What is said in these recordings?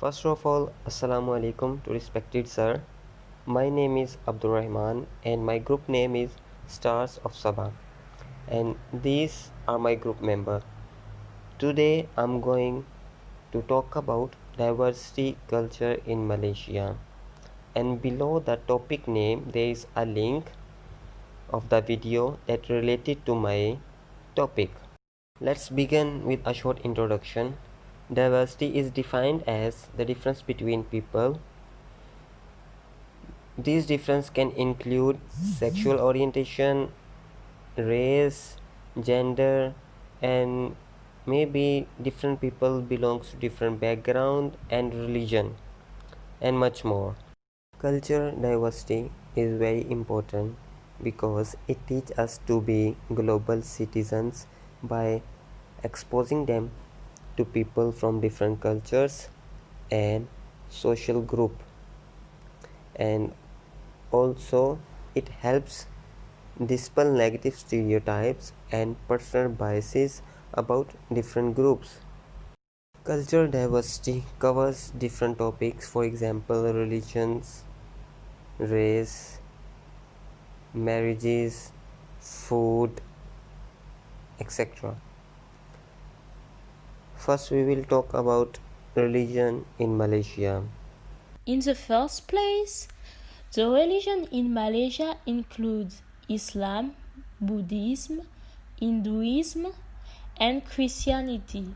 First of all, Assalamu alaikum to respected sir. My name is Rahman and my group name is Stars of Sabah, and these are my group members. Today I'm going to talk about diversity culture in Malaysia, and below the topic name there is a link of the video that related to my topic. Let's begin with a short introduction. Diversity is defined as the difference between people. These differences can include sexual orientation, race, gender, and maybe different people belongs to different background and religion, and much more. Culture diversity is very important because it teaches us to be global citizens by exposing them to people from different cultures and social group, and also it helps dispel negative stereotypes and personal biases about different groups. Cultural diversity covers different topics, for example religions, race, marriages, food, etc. First we will talk about religion in Malaysia. In the first place, the religion in Malaysia includes Islam, Buddhism, Hinduism, and Christianity.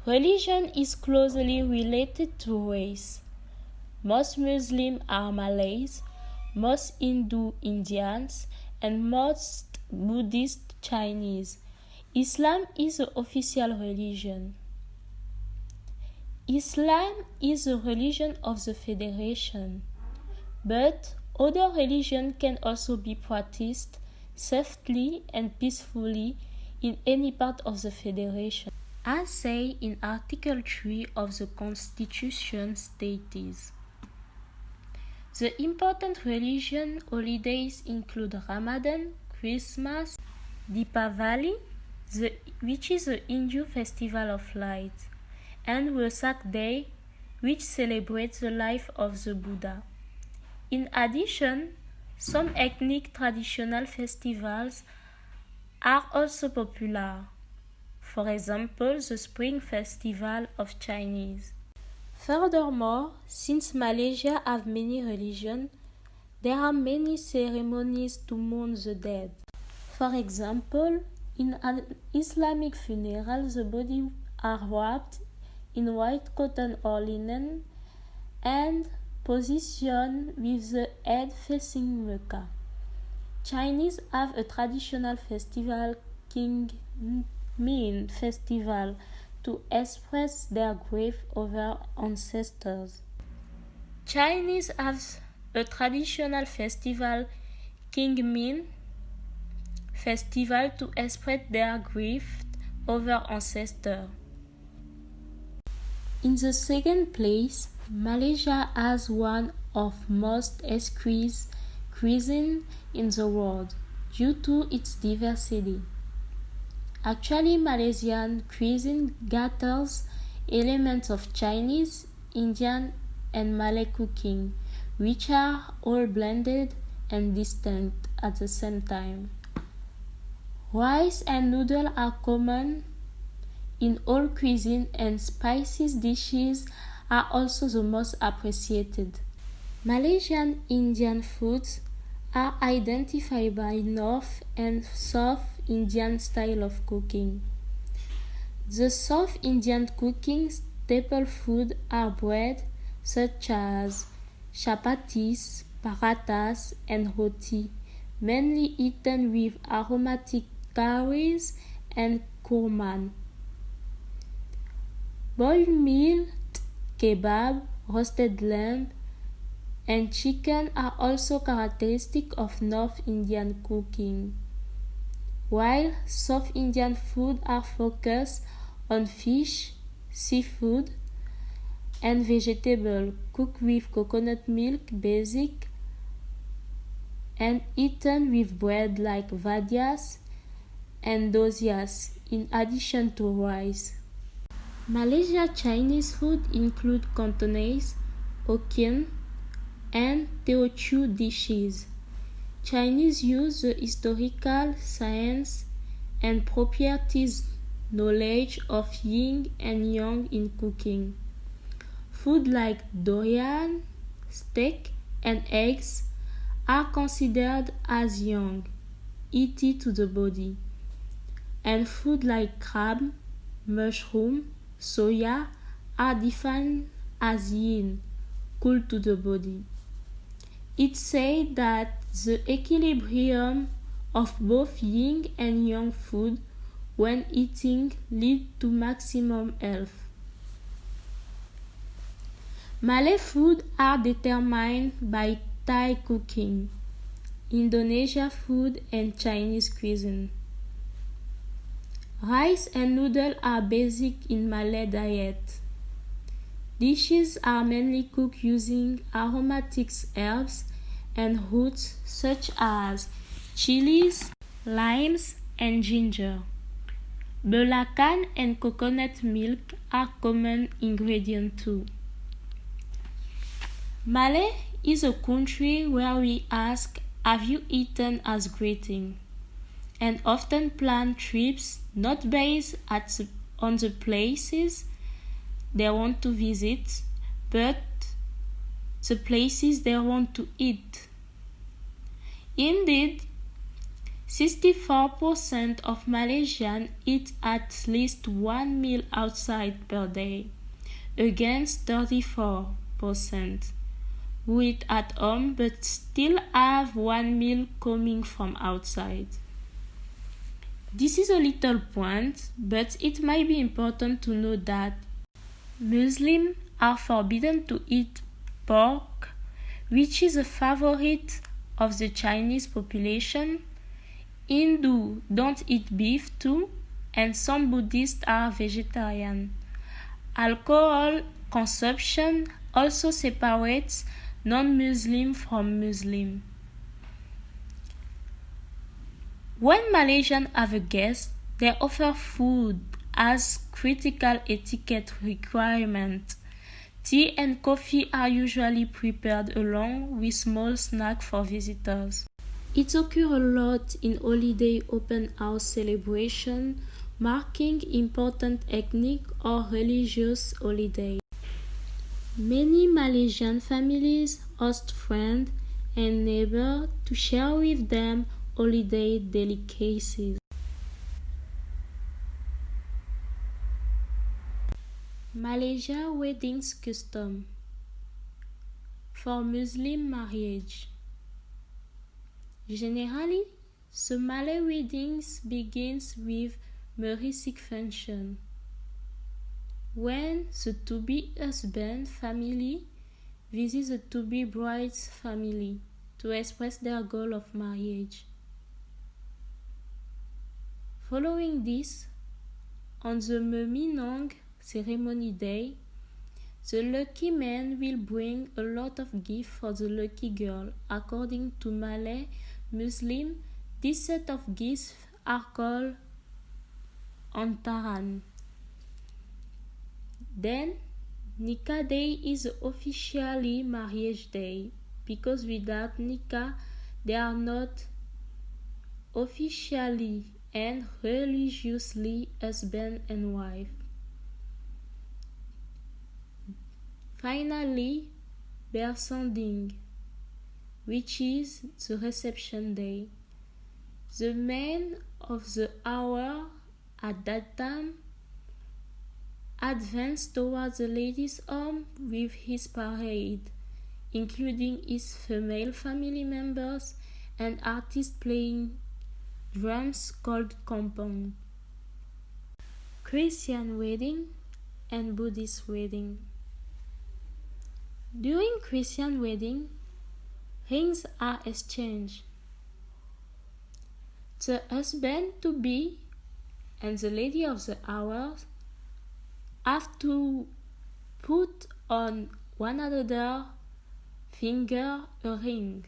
Religion is closely related to race. Most Muslims are Malays, most Hindu Indians, and most Buddhist Chinese. Islam is the official religion. Islam is the religion of the Federation, but other religions can also be practiced safely and peacefully in any part of the Federation. As said in Article 3 of the Constitution states, the important religion holidays include Ramadan, Christmas, Deepavali, which is the Hindu festival of light, and Wesak Day, which celebrates the life of the Buddha. In addition, some ethnic traditional festivals are also popular. For example, the Spring Festival of Chinese. Furthermore, since Malaysia has many religions, there are many ceremonies to mourn the dead. For example, in an Islamic funeral, the body are wrapped in white cotton or linen and positioned with the head facing Mecca. Chinese have a traditional festival, King Min Festival, to express their grief over ancestors. Chinese have a traditional festival, King Min Festival, to express their grief over ancestors. In the second place, Malaysia has one of most exquisite cuisine in the world due to its diversity. Actually, Malaysian cuisine gathers elements of Chinese, Indian, and Malay cooking, which are all blended and distinct at the same time. Rice and noodles are common in all cuisine, and spicy dishes are also the most appreciated. Malaysian Indian foods are identified by North and South Indian style of cooking. The South Indian cooking staple food are bread such as chapatis, parathas, and roti, mainly eaten with aromatic curries and kurman. Boiled meat, kebab, roasted lamb, and chicken are also characteristic of North Indian cooking, while South Indian food are focused on fish, seafood, and vegetable cooked with coconut milk basic and eaten with bread like vadias and dosias in addition to rice. Malaysia Chinese food include Cantonese, Hokkien, and Teochew dishes. Chinese use the historical, science, and properties knowledge of yin and yang in cooking. Food like durian, steak, and eggs are considered as yang, eaty to the body, and food like crab, mushroom, soya are defined as yin, cool to the body. It's said that the equilibrium of both yin and yang food when eating lead to maximum health. Malay food are determined by Thai cooking, Indonesia food, and Chinese cuisine. Rice and noodles are basic in Malay diet. Dishes are mainly cooked using aromatic herbs and roots such as chilies, limes, and ginger. Belacan and coconut milk are common ingredients too. Malay is a country where we ask, "Have you eaten?" as greeting, and often plan trips not based on the places they want to visit, but the places they want to eat. Indeed, 64% of Malaysians eat at least one meal outside per day, against 34% who eat at home but still have one meal coming from outside. This is a little point, but it might be important to know that Muslims are forbidden to eat pork, which is a favorite of the Chinese population. Hindus don't eat beef too, and some Buddhists are vegetarian. Alcohol consumption also separates non-Muslim from Muslim. When Malaysians have a guest, they offer food as critical etiquette requirement. Tea and coffee are usually prepared along with small snacks for visitors. It occurs a lot in holiday open house celebration, marking important ethnic or religious holidays. Many Malaysian families host friends and neighbors to share with them holiday delicacies. Malaysia weddings custom for Muslim marriage. Generally, the Malay weddings begins with marriage function, when the to-be husband family visits the to-be bride's family to express their goal of marriage. Following this, on the Meminang ceremony day, the lucky man will bring a lot of gifts for the lucky girl. According to Malay Muslim, this set of gifts are called antaran. Then, Nikah Day is officially marriage day, because without Nikah, they are not officially and religiously husband and wife. Finally, Bersanding, which is the reception day. The man of the hour at that time advanced towards the lady's home with his parade, including his female family members and artists playing drums called kompong. Christian wedding and Buddhist wedding. During Christian wedding, rings are exchanged. The husband-to-be and the lady of the hour have to put on one another finger a ring.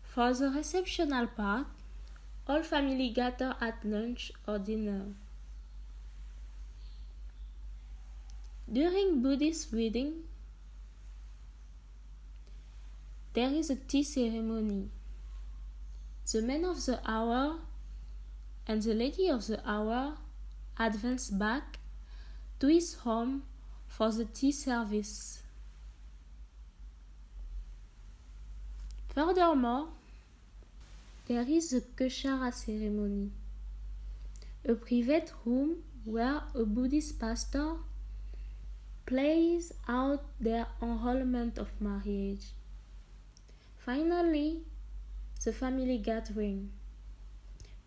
For the receptional part, all family gather at lunch or dinner. During Buddhist wedding, there is a tea ceremony. The man of the hour and the lady of the hour advance back to his home for the tea service. Furthermore, there is the Keshara ceremony, a private room where a Buddhist pastor plays out their enrollment of marriage. Finally, the family gathering.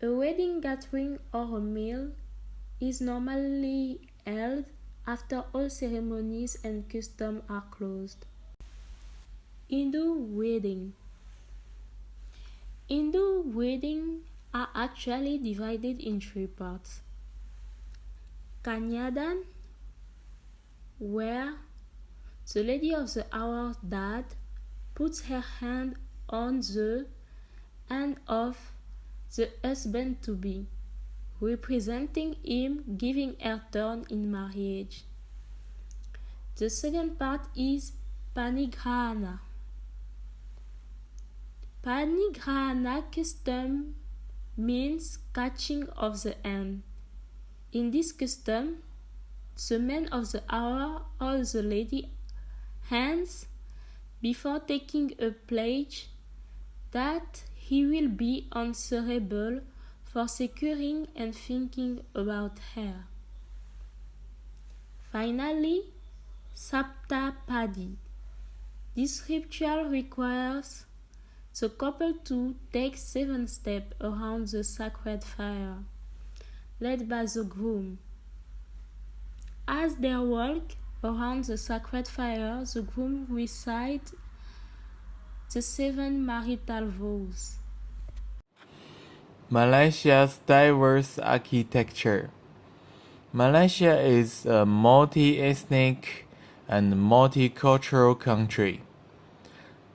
A wedding gathering or a meal is normally held after all ceremonies and customs are closed. Hindu wedding. Hindu weddings are actually divided in three parts. Kanyadan, where the lady of the hour dad puts her hand on the hand of the husband-to-be, representing him giving her turn in marriage. The second part is Panigrahana. Panigrahana custom means catching of the hand. In this custom, the man of the hour or the lady hands before taking a pledge that he will be answerable for securing and thinking about her. Finally, Saptapadi. This ritual requires the couple to take 7 steps around the sacred fire, led by the groom. As they walk around the sacred fire, the groom recites the 7 marital vows. Malaysia's diverse architecture. Malaysia is a multi-ethnic and multicultural country.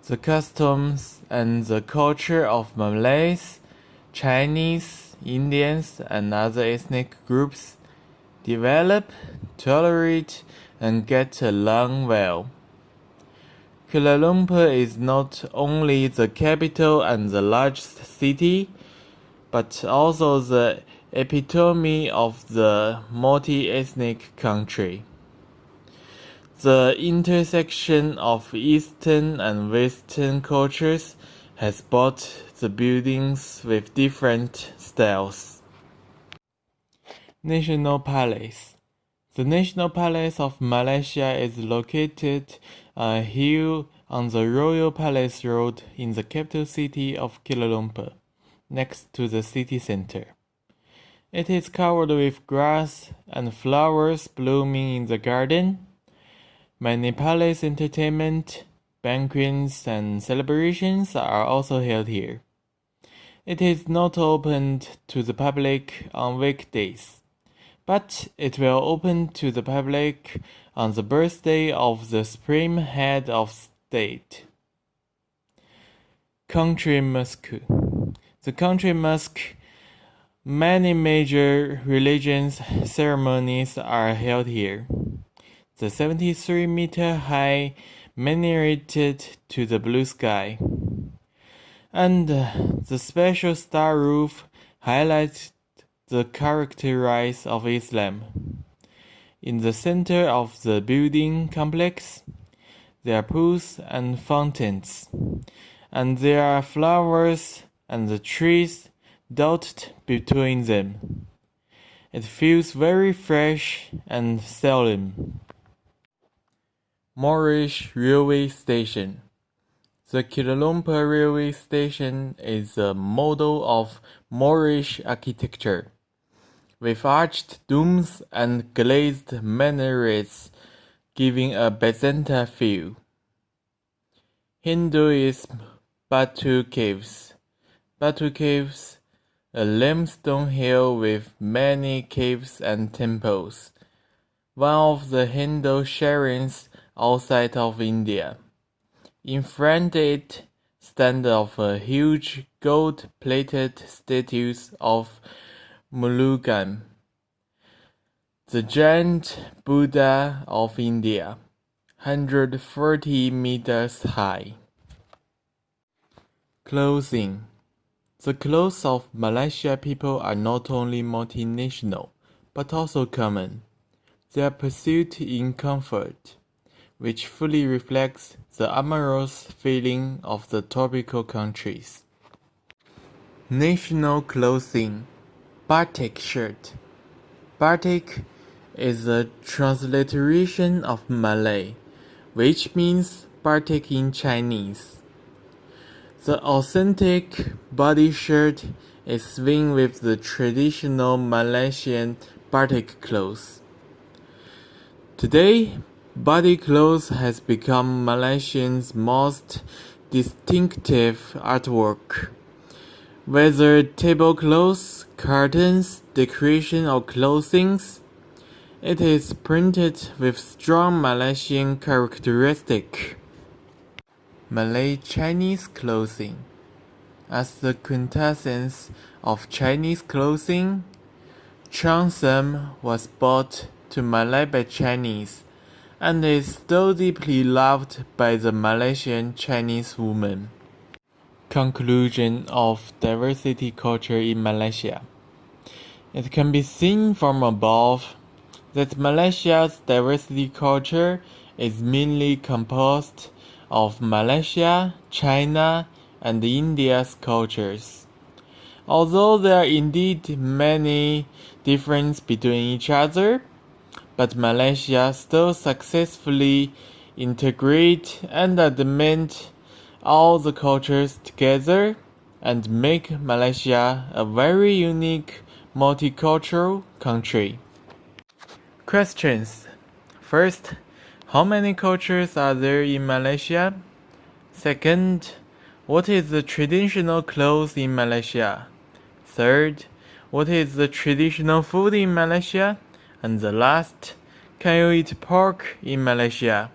The customs and the culture of Malays, Chinese, Indians, and other ethnic groups develop, tolerate, and get along well. Kuala Lumpur is not only the capital and the largest city, but also the epitome of the multi-ethnic country. The intersection of Eastern and Western cultures has brought the buildings with different styles. National Palace. The National Palace of Malaysia is located on a hill on the Royal Palace Road in the capital city of Kuala Lumpur, next to the city center. It is covered with grass and flowers blooming in the garden. Many palace entertainment, banquets, and celebrations are also held here. It is not opened to the public on weekdays, but it will open to the public on the birthday of the Supreme Head of State. Country Mosque. The country mosque, many major religious ceremonies are held here. The 73-meter-high minareted to the blue sky, and the special star roof highlights the character of Islam. In the center of the building complex, there are pools and fountains, and there are flowers and the trees dotted between them. It feels very fresh and solemn. Moorish Railway Station. The Kuala Lumpur Railway Station is a model of Moorish architecture, with arched domes and glazed minarets giving a Byzantine feel. Hinduism Batu Caves. Batu Caves, a limestone hill with many caves and temples, one of the Hindu shrines outside of India. In front of it stand a huge gold-plated statues of Murugan. The giant Buddha of India, 140 meters high. Clothing. The clothes of Malaysia people are not only multinational, but also common. Their pursuit in comfort, which fully reflects the amorous feeling of the tropical countries. National clothing. Batik shirt. Batik is a transliteration of Malay, which means batik in Chinese. The authentic body shirt is seen with the traditional Malaysian batik clothes. Today, body clothes has become Malaysians' most distinctive artwork. Whether tablecloths, curtains, decoration or clothings, it is printed with strong Malaysian characteristic. Malay Chinese clothing. As the quintessence of Chinese clothing, cheongsam was brought to Malay by Chinese and is still deeply loved by the Malaysian Chinese women. Conclusion of diversity culture in Malaysia. It can be seen from above that Malaysia's diversity culture is mainly composed of Malaysia, China, and India's cultures. Although there are indeed many differences between each other, but Malaysia still successfully integrate and admit all the cultures together and make Malaysia a very unique multicultural country. Questions. First, how many cultures are there in Malaysia? Second, what is the traditional clothes in Malaysia? Third, what is the traditional food in Malaysia? And the last, can you eat pork in Malaysia?